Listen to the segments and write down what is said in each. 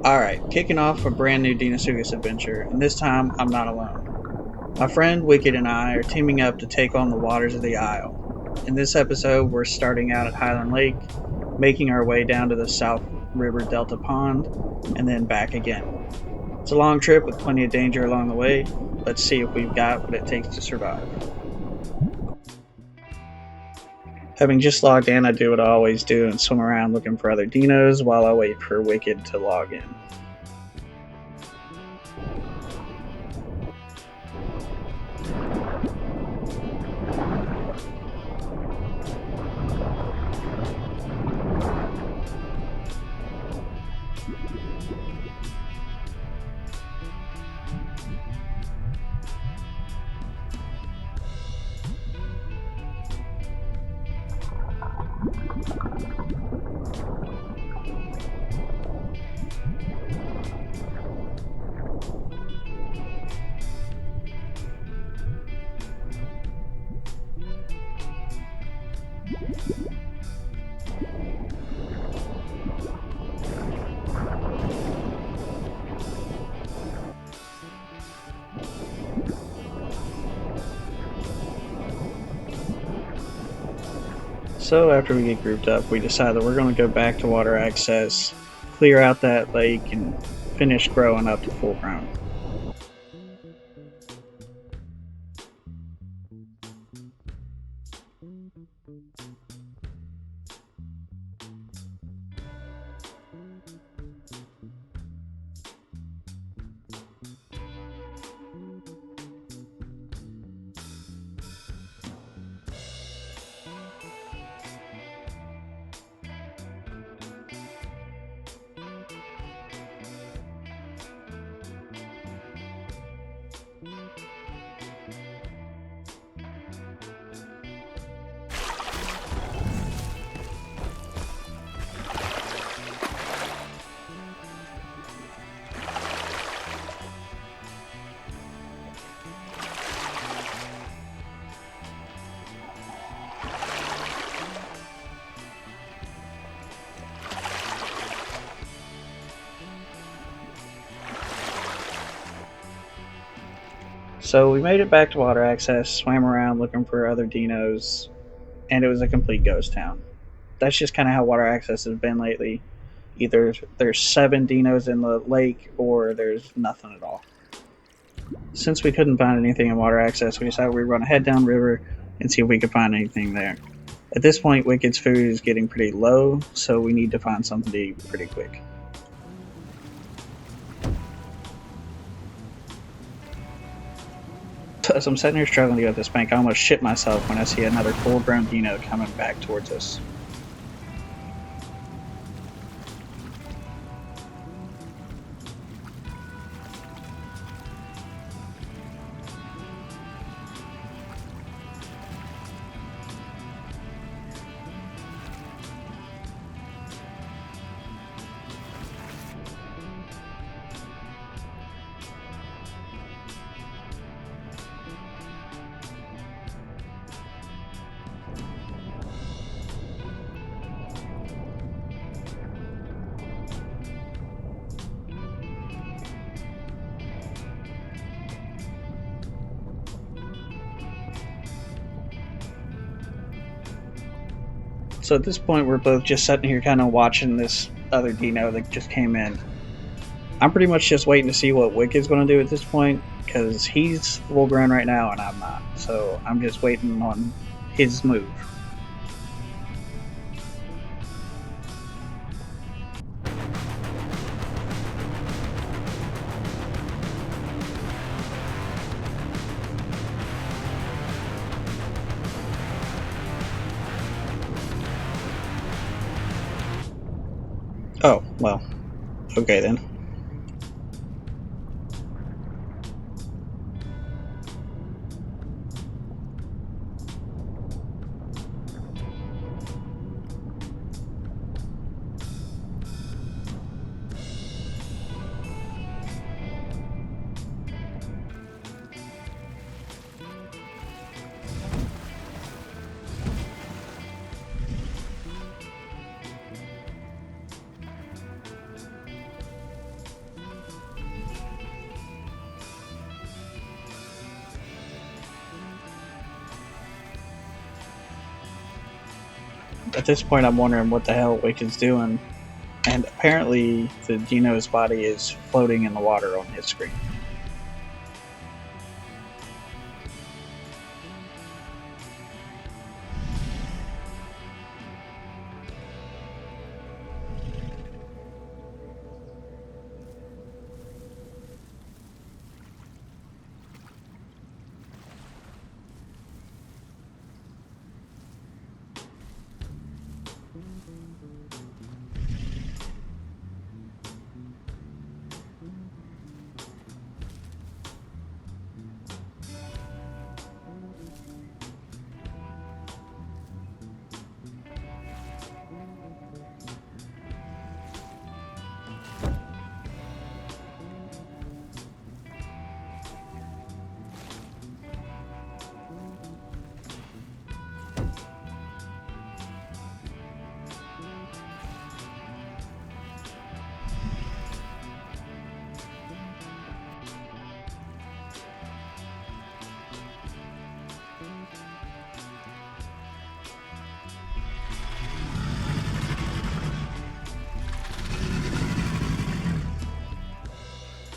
Alright, kicking off a brand new Deinosuchus adventure, and this time I'm not alone. My friend Wicked and I are teaming up to take on the waters of the Isle. In this episode, we're starting out at Highland Lake, making our way down to the South River Delta Pond, and then back again. It's a long trip with plenty of danger along the way. Let's see if we've got what it takes to survive. Having just logged in, I do what I always do and swim around looking for other dinos while I wait for Wicked to log in. So after we get grouped up, we decide that we're going to go back to water access, clear out that lake, and finish growing up to full grown. So we made it back to water access, swam around looking for other dinos, and it was a complete ghost town. That's just kind of how water access has been lately. Either there's 7 dinos in the lake, or there's nothing at all. Since we couldn't find anything in water access, we decided we were going to head downriver and see if we could find anything there. At this point, Wicked's food is getting pretty low, so we need to find something to eat pretty quick. As I'm sitting here struggling to get this bank, I almost shit myself when I see another full-grown dino coming back towards us. So at this point, we're both just sitting here kind of watching this other dino that just came in. I'm pretty much just waiting to see what Wicked's going to do at this point, because he's full grown right now and I'm not. So I'm just waiting on his move. Oh, well, okay then. At this point, I'm wondering what the hell Wicked's doing, and apparently the Dino's body is floating in the water on his screen.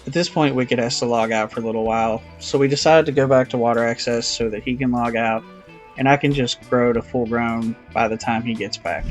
At this point, Wicked has to log out for a little while, so we decided to go back to water access so that he can log out, and I can just grow to full grown by the time he gets back.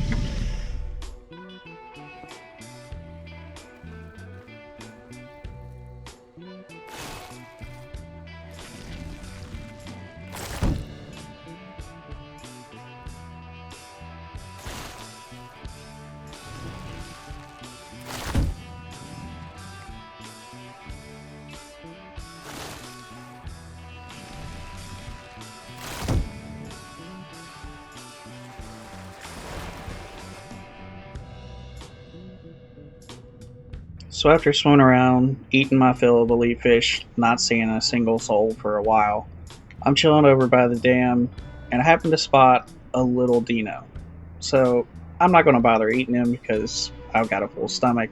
So after swimming around, eating my fill of elite fish, not seeing a single soul for a while, I'm chilling over by the dam, and I happen to spot a little dino. So I'm not going to bother eating him because I've got a full stomach,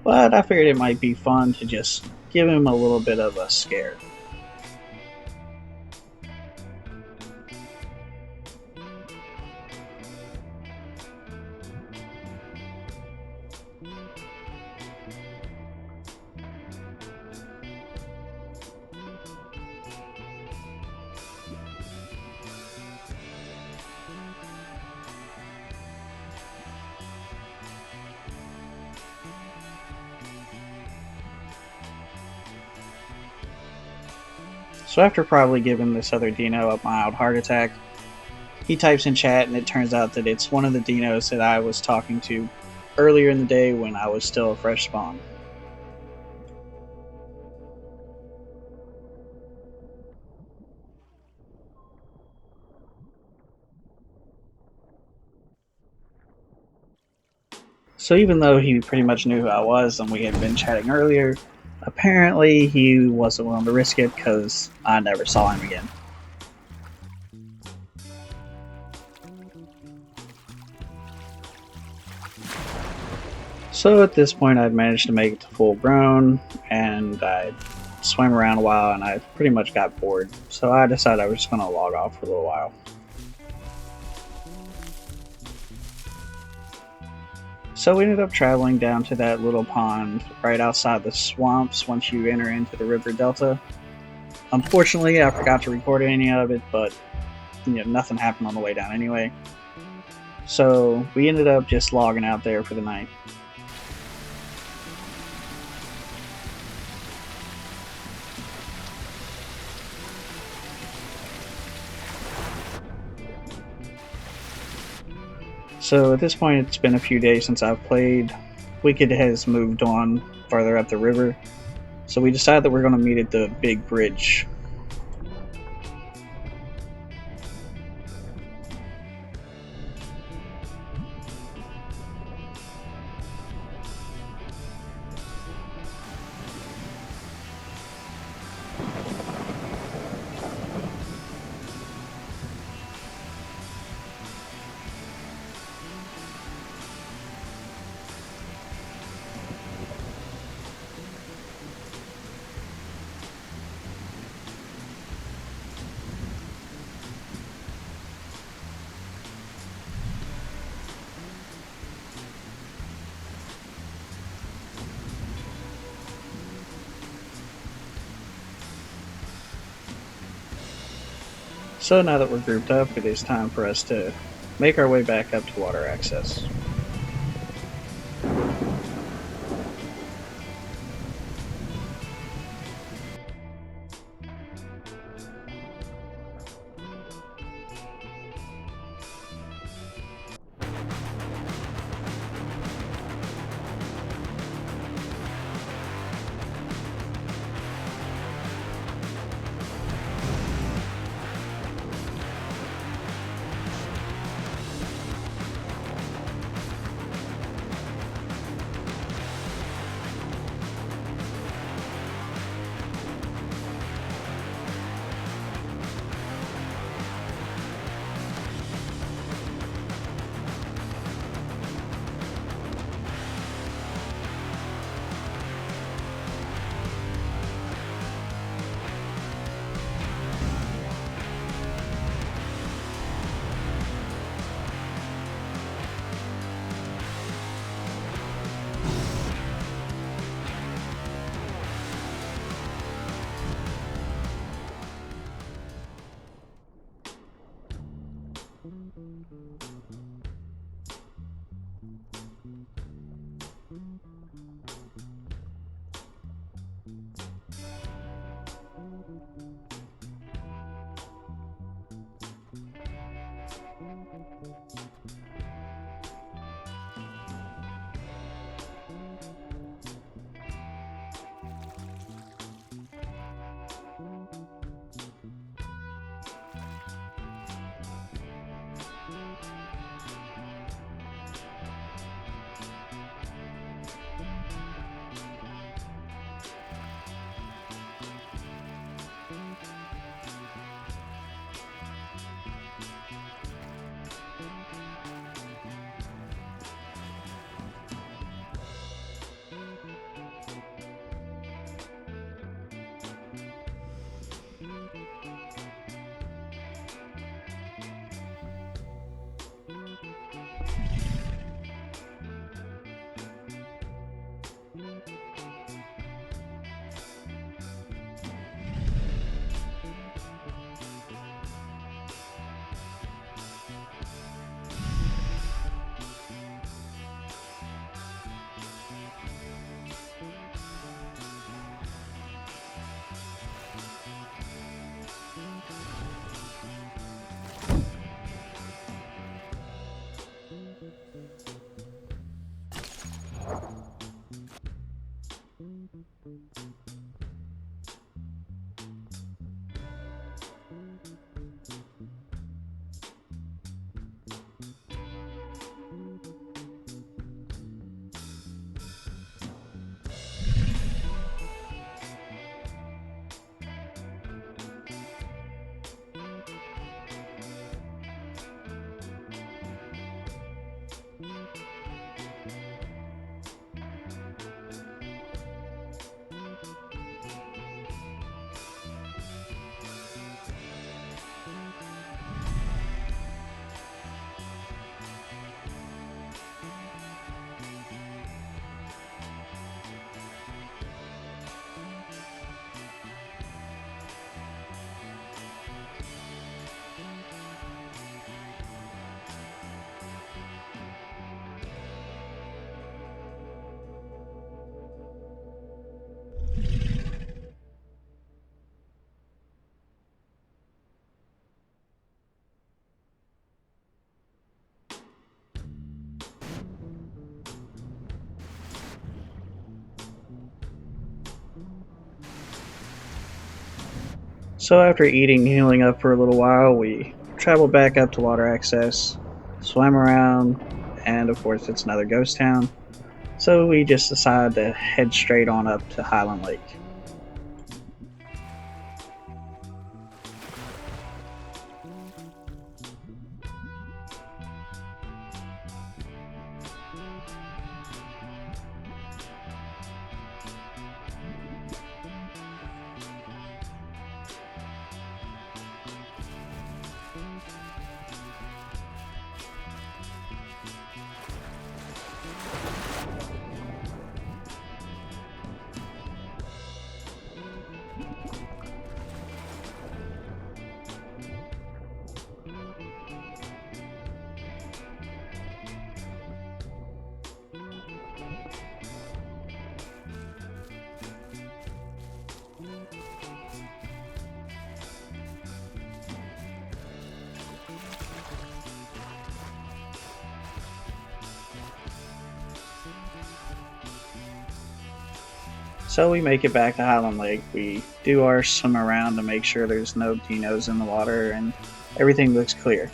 but I figured it might be fun to just give him a little bit of a scare. So after probably giving this other dino a mild heart attack, he types in chat and it turns out that it's one of the dinos that I was talking to earlier in the day when I was still a fresh spawn. So even though he pretty much knew who I was and we had been chatting earlier, apparently he wasn't willing to risk it because I never saw him again. So at this point, I'd managed to make it to full grown, and I swam around a while, and I pretty much got bored. So I decided I was just going to log off for a little while. So we ended up traveling down to that little pond right outside the swamps once you enter into the river delta. Unfortunately, I forgot to record any of it, but nothing happened on the way down anyway. So we ended up just logging out there for the night. So at this point, it's been a few days since I've played. Wicked has moved on farther up the river, so we decided that we're going to meet at the big bridge. So now that we're grouped up, it is time for us to make our way back up to water access. So after eating and healing up for a little while, we traveled back up to water access, swam around, and of course it's another ghost town. So we just decided to head straight on up to Highland Lake. So we make it back to Highland Lake. We do our swim around to make sure there's no dinos in the water and everything looks clear.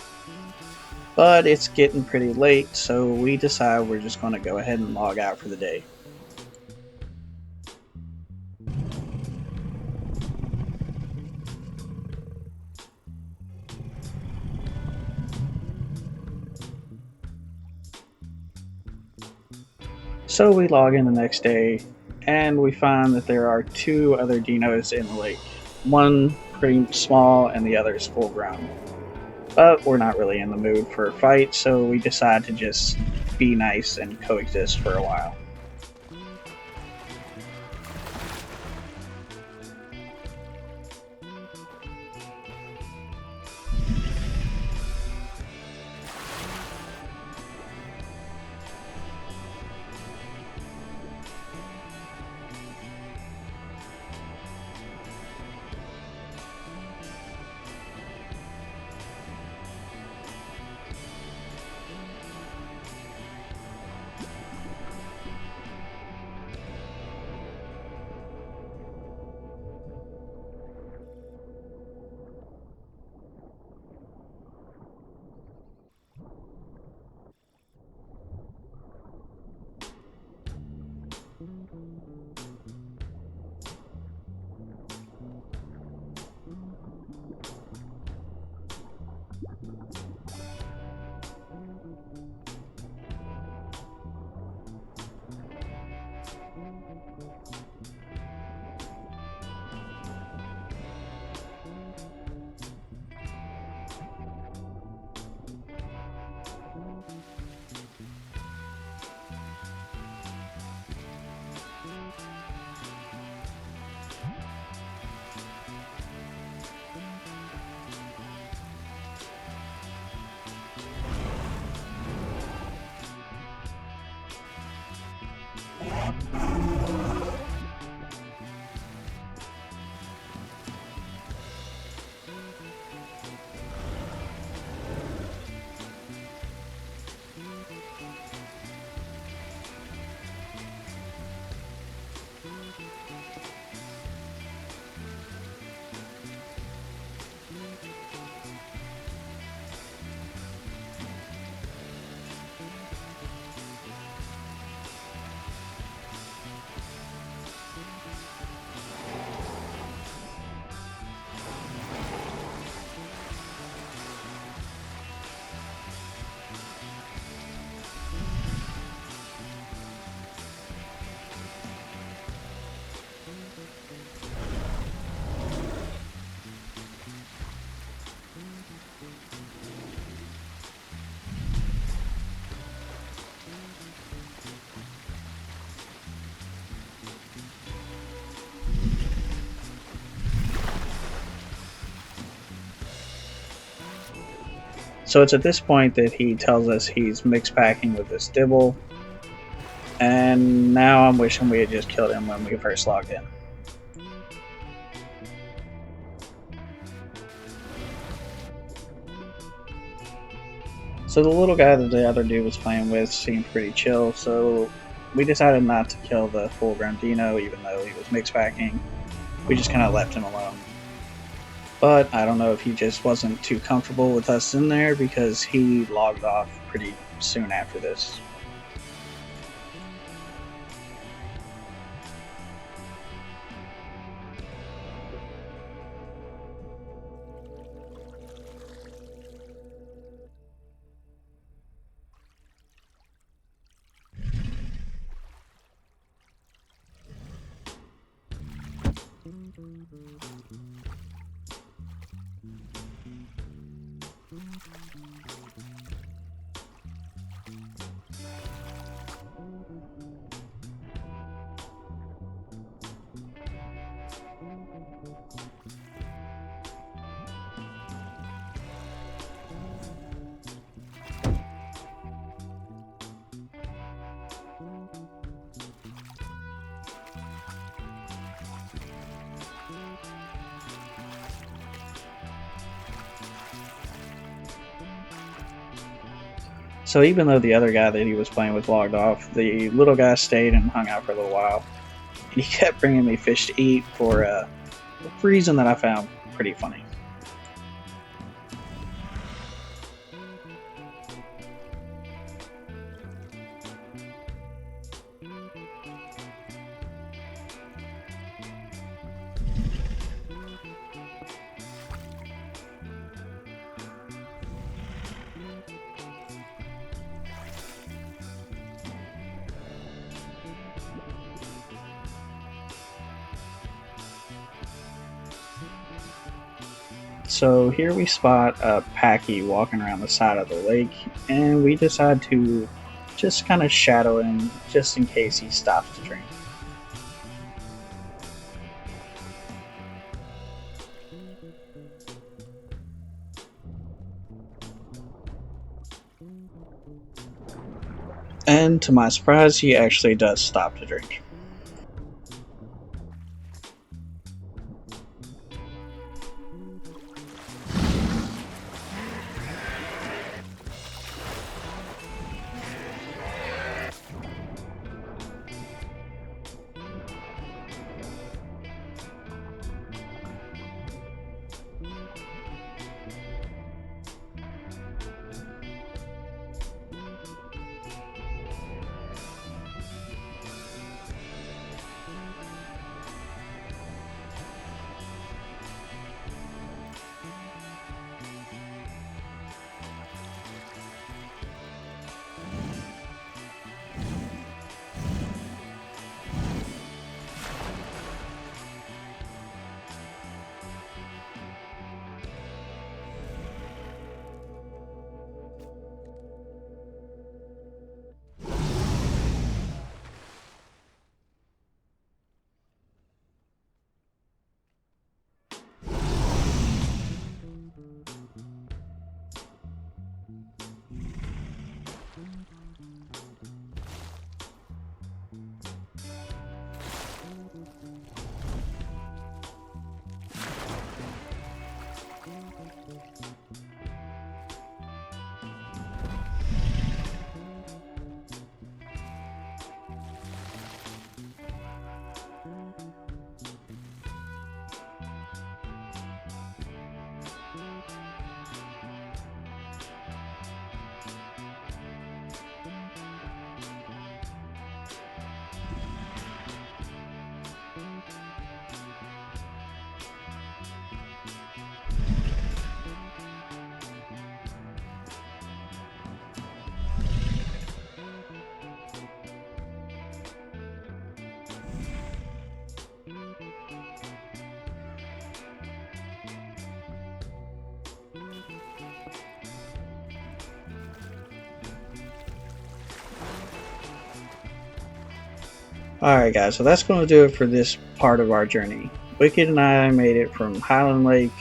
But it's getting pretty late, so we decide we're just going to go ahead and log out for the day. So we log in the next day, and we find that there are two other dinos in the lake. One pretty small, and the other is full grown. But we're not really in the mood for a fight, so we decide to just be nice and coexist for a while. So it's at this point that he tells us he's mixed packing with this dibble, and now I'm wishing we had just killed him when we first logged in. So the little guy that the other dude was playing with seemed pretty chill, so we decided not to kill the full grown dino even though he was mixed packing. We just kind of left him alone. But I don't know if he just wasn't too comfortable with us in there because he logged off pretty soon after this. So even though the other guy that he was playing with logged off, the little guy stayed and hung out for a little while. and he kept bringing me fish to eat for a reason that I found pretty funny. So here we spot a Packy walking around the side of the lake, and we decide to just kind of shadow him just in case he stops to drink. And to my surprise, he actually does stop to drink. Alright, guys, so that's going to do it for this part of our journey. Wicked and I made it from Highland Lake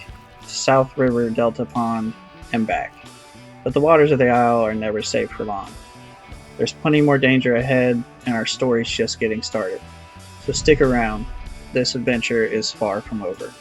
to South River Delta Pond and back. But the waters of the Isle are never safe for long. There's plenty more danger ahead, and our story's just getting started. So stick around, this adventure is far from over.